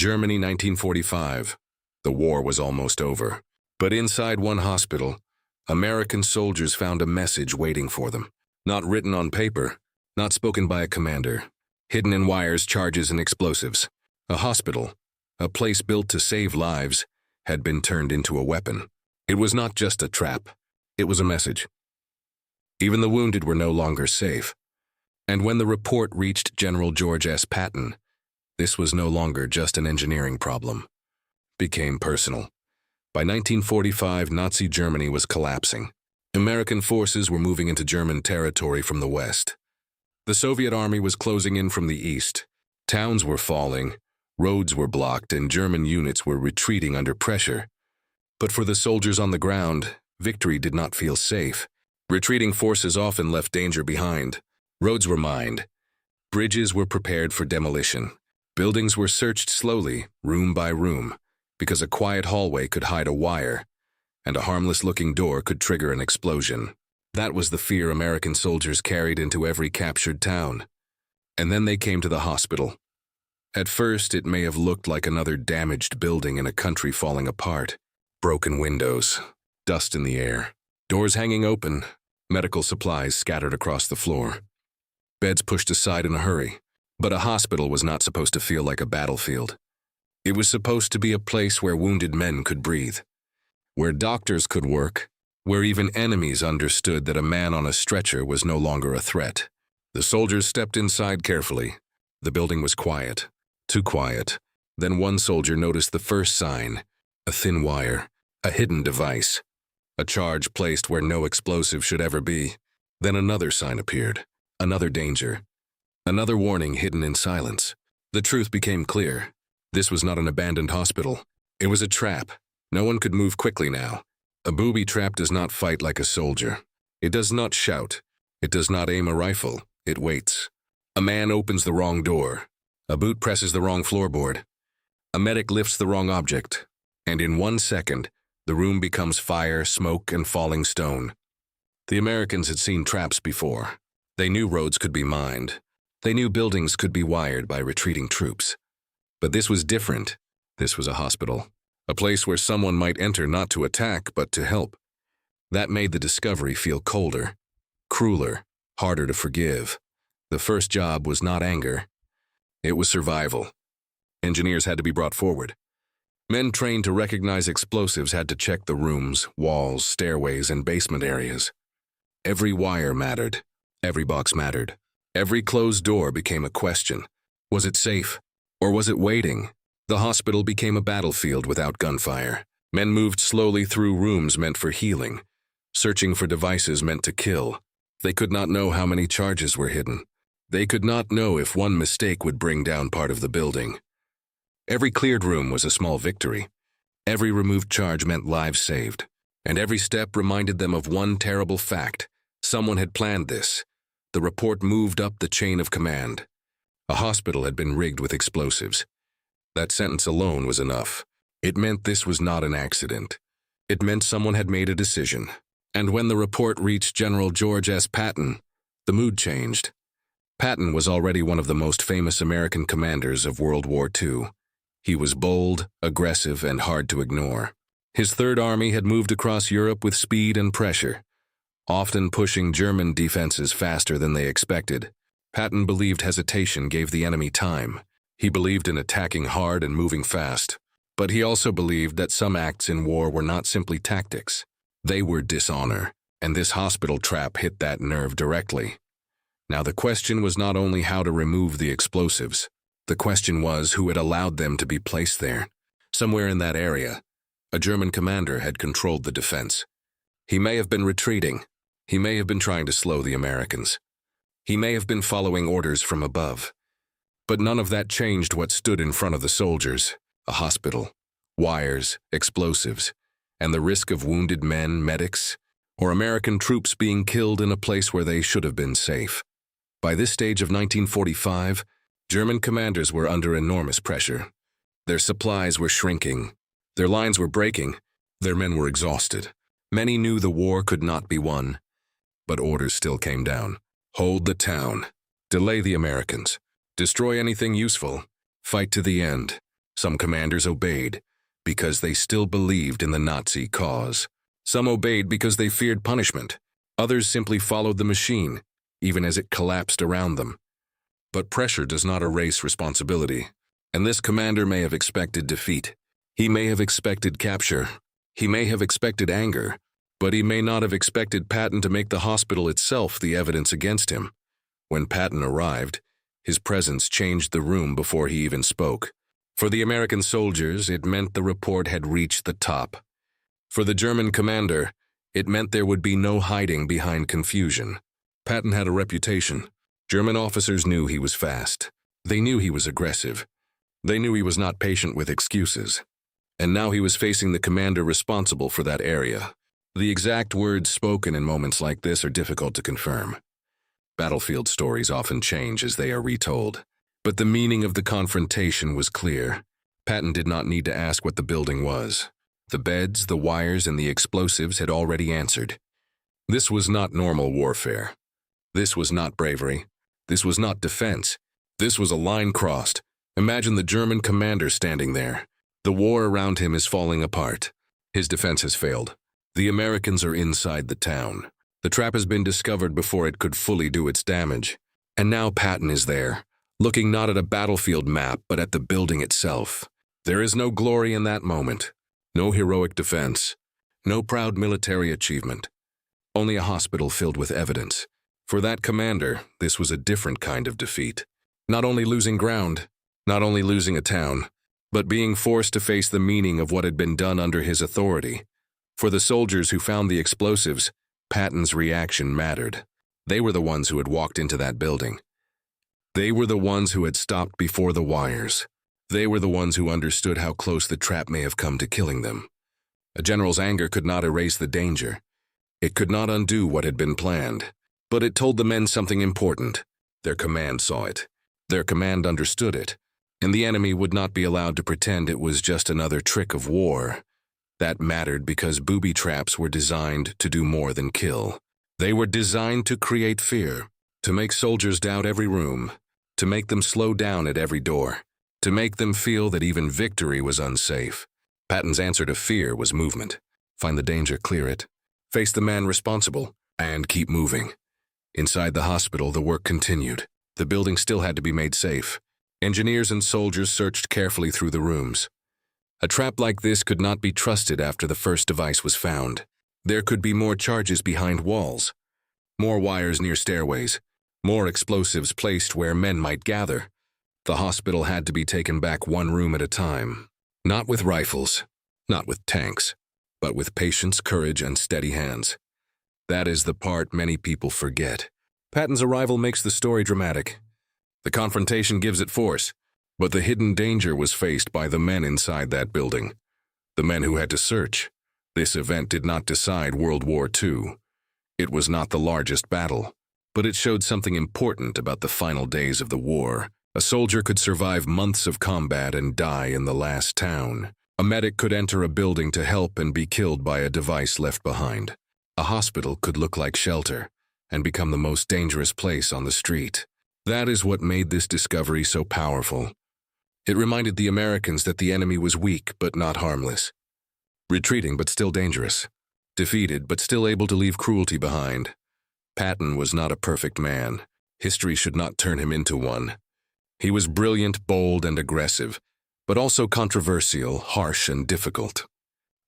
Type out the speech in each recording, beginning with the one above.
Germany, 1945. The war was almost over. But inside one hospital, American soldiers found a message waiting for them. Not written on paper, not spoken by a commander. Hidden in wires, charges, and explosives. A hospital, a place built to save lives, had been turned into a weapon. It was not just a trap. It was a message. Even the wounded were no longer safe. And when the report reached General George S. Patton, this was no longer just an engineering problem. It became personal. By 1945, Nazi Germany was collapsing. American forces were moving into German territory from the west. The Soviet army was closing in from the east. Towns were falling, roads were blocked, and German units were retreating under pressure. But for the soldiers on the ground, victory did not feel safe. Retreating forces often left danger behind. Roads were mined. Bridges were prepared for demolition. Buildings were searched slowly, room by room, because a quiet hallway could hide a wire, and a harmless-looking door could trigger an explosion. That was the fear American soldiers carried into every captured town. And then they came to the hospital. At first, it may have looked like another damaged building in a country falling apart. Broken windows, dust in the air, doors hanging open, medical supplies scattered across the floor. Beds pushed aside in a hurry. But a hospital was not supposed to feel like a battlefield. It was supposed to be a place where wounded men could breathe, where doctors could work, where even enemies understood that a man on a stretcher was no longer a threat. The soldiers stepped inside carefully. The building was quiet, too quiet. Then one soldier noticed the first sign, a thin wire, a hidden device, a charge placed where no explosive should ever be. Then another sign appeared, another danger, another warning hidden in silence. The truth became clear. This was not an abandoned hospital. It was a trap. No one could move quickly now. A booby trap does not fight like a soldier. It does not shout. It does not aim a rifle. It waits. A man opens the wrong door. A boot presses the wrong floorboard. A medic lifts the wrong object. And in 1 second, the room becomes fire, smoke, and falling stone. The Americans had seen traps before. They knew roads could be mined. They knew buildings could be wired by retreating troops. But this was different. This was a hospital. A place where someone might enter not to attack, but to help. That made the discovery feel colder, crueler, harder to forgive. The first job was not anger. It was survival. Engineers had to be brought forward. Men trained to recognize explosives had to check the rooms, walls, stairways, and basement areas. Every wire mattered. Every box mattered. Every closed door became a question. Was it safe? Or was it waiting? The hospital became a battlefield without gunfire. Men moved slowly through rooms meant for healing. Searching for devices meant to kill. They could not know how many charges were hidden. They could not know if one mistake would bring down part of the building. Every cleared room was a small victory. Every removed charge meant lives saved. And every step reminded them of one terrible fact. Someone had planned this. The report moved up the chain of command. A hospital had been rigged with explosives. That sentence alone was enough. It meant this was not an accident. It meant someone had made a decision. And when the report reached General George S. Patton, the mood changed. Patton was already one of the most famous American commanders of World War II. He was bold, aggressive, and hard to ignore. His Third Army had moved across Europe with speed and pressure, often pushing German defenses faster than they expected. Patton believed hesitation gave the enemy time. He believed in attacking hard and moving fast. But he also believed that some acts in war were not simply tactics. They were dishonor, and this hospital trap hit that nerve directly. Now the question was not only how to remove the explosives. The question was who had allowed them to be placed there. Somewhere in that area, a German commander had controlled the defense. He may have been retreating. He may have been trying to slow the Americans. He may have been following orders from above. But none of that changed what stood in front of the soldiers: a hospital, wires, explosives, and the risk of wounded men, medics, or American troops being killed in a place where they should have been safe. By this stage of 1945, German commanders were under enormous pressure. Their supplies were shrinking. Their lines were breaking. Their men were exhausted. Many knew the war could not be won. But orders still came down. Hold the town. Delay the Americans. Destroy anything useful. Fight to the end. Some commanders obeyed because they still believed in the Nazi cause. Some obeyed because they feared punishment. Others simply followed the machine, even as it collapsed around them. But pressure does not erase responsibility, and this commander may have expected defeat. He may have expected capture. He may have expected anger, but he may not have expected Patton to make the hospital itself the evidence against him. When Patton arrived, his presence changed the room before he even spoke. For the American soldiers, it meant the report had reached the top. For the German commander, it meant there would be no hiding behind confusion. Patton had a reputation. German officers knew he was fast. They knew he was aggressive. They knew he was not patient with excuses. And now he was facing the commander responsible for that area. The exact words spoken in moments like this are difficult to confirm. Battlefield stories often change as they are retold. But the meaning of the confrontation was clear. Patton did not need to ask what the building was. The beds, the wires, and the explosives had already answered. This was not normal warfare. This was not bravery. This was not defense. This was a line crossed. Imagine the German commander standing there. The war around him is falling apart. His defense has failed. The Americans are inside the town. The trap has been discovered before it could fully do its damage. And now Patton is there, looking not at a battlefield map, but at the building itself. There is no glory in that moment. No heroic defense. No proud military achievement. Only a hospital filled with evidence. For that commander, this was a different kind of defeat. Not only losing ground, not only losing a town, but being forced to face the meaning of what had been done under his authority. For the soldiers who found the explosives, Patton's reaction mattered. They were the ones who had walked into that building. They were the ones who had stopped before the wires. They were the ones who understood how close the trap may have come to killing them. A general's anger could not erase the danger. It could not undo what had been planned. But it told the men something important. Their command saw it. Their command understood it. And the enemy would not be allowed to pretend it was just another trick of war. That mattered because booby traps were designed to do more than kill. They were designed to create fear, to make soldiers doubt every room, to make them slow down at every door, to make them feel that even victory was unsafe. Patton's answer to fear was movement. Find the danger, clear it, face the man responsible, and keep moving. Inside the hospital, the work continued. The building still had to be made safe. Engineers and soldiers searched carefully through the rooms. A trap like this could not be trusted after the first device was found. There could be more charges behind walls, more wires near stairways, more explosives placed where men might gather. The hospital had to be taken back one room at a time. Not with rifles, not with tanks, but with patience, courage, and steady hands. That is the part many people forget. Patton's arrival makes the story dramatic. The confrontation gives it force, but the hidden danger was faced by the men inside that building. The men who had to search. This event did not decide World War II. It was not the largest battle, but it showed something important about the final days of the war. A soldier could survive months of combat and die in the last town. A medic could enter a building to help and be killed by a device left behind. A hospital could look like shelter and become the most dangerous place on the street. That is what made this discovery so powerful. It reminded the Americans that the enemy was weak but not harmless. Retreating but still dangerous. Defeated but still able to leave cruelty behind. Patton was not a perfect man. History should not turn him into one. He was brilliant, bold, and aggressive, but also controversial, harsh, and difficult.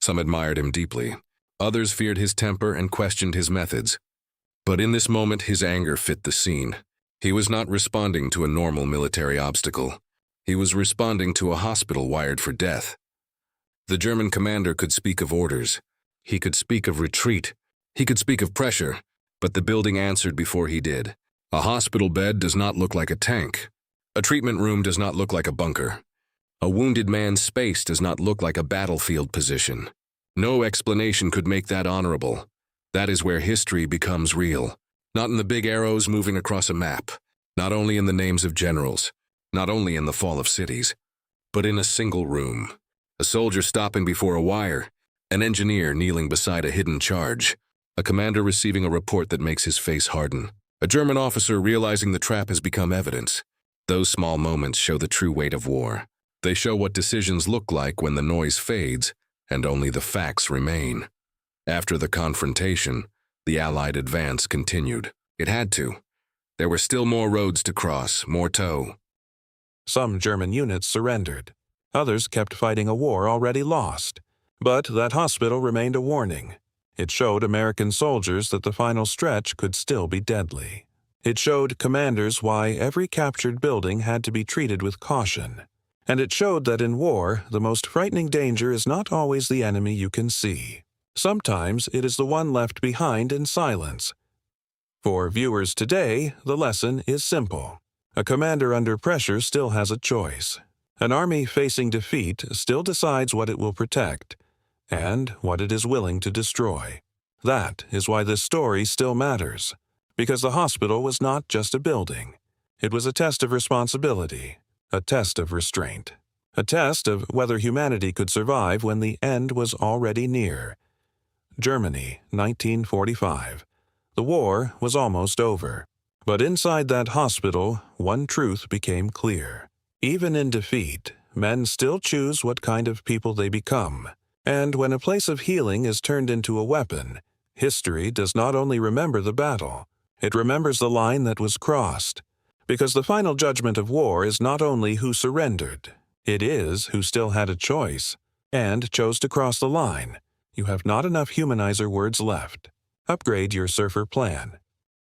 Some admired him deeply. Others feared his temper and questioned his methods. But in this moment, his anger fit the scene. He was not responding to a normal military obstacle. He was responding to a hospital wired for death. The German commander could speak of orders. He could speak of retreat. He could speak of pressure, but the building answered before he did. A hospital bed does not look like a tank. A treatment room does not look like a bunker. A wounded man's space does not look like a battlefield position. No explanation could make that honorable. That is where history becomes real. Not in the big arrows moving across a map. Not only in the names of generals. Not only in the fall of cities. But in a single room. A soldier stopping before a wire. An engineer kneeling beside a hidden charge. A commander receiving a report that makes his face harden. A German officer realizing the trap has become evidence. Those small moments show the true weight of war. They show what decisions look like when the noise fades and only the facts remain. After the confrontation, the Allied advance continued. It had to. There were still more roads to cross, more tow. Some German units surrendered. Others kept fighting a war already lost. But that hospital remained a warning. It showed American soldiers that the final stretch could still be deadly. It showed commanders why every captured building had to be treated with caution. And it showed that in war, the most frightening danger is not always the enemy you can see. Sometimes it is the one left behind in silence. For viewers today, the lesson is simple. A commander under pressure still has a choice. An army facing defeat still decides what it will protect and what it is willing to destroy. That is why this story still matters, because the hospital was not just a building. It was a test of responsibility, a test of restraint, a test of whether humanity could survive when the end was already near. Germany, 1945. The war was almost over. But inside that hospital, one truth became clear. Even in defeat, men still choose what kind of people they become. And when a place of healing is turned into a weapon, history does not only remember the battle, it remembers the line that was crossed. Because the final judgment of war is not only who surrendered, it is who still had a choice and chose to cross the line. You have not enough humanizer words left. Upgrade your surfer plan.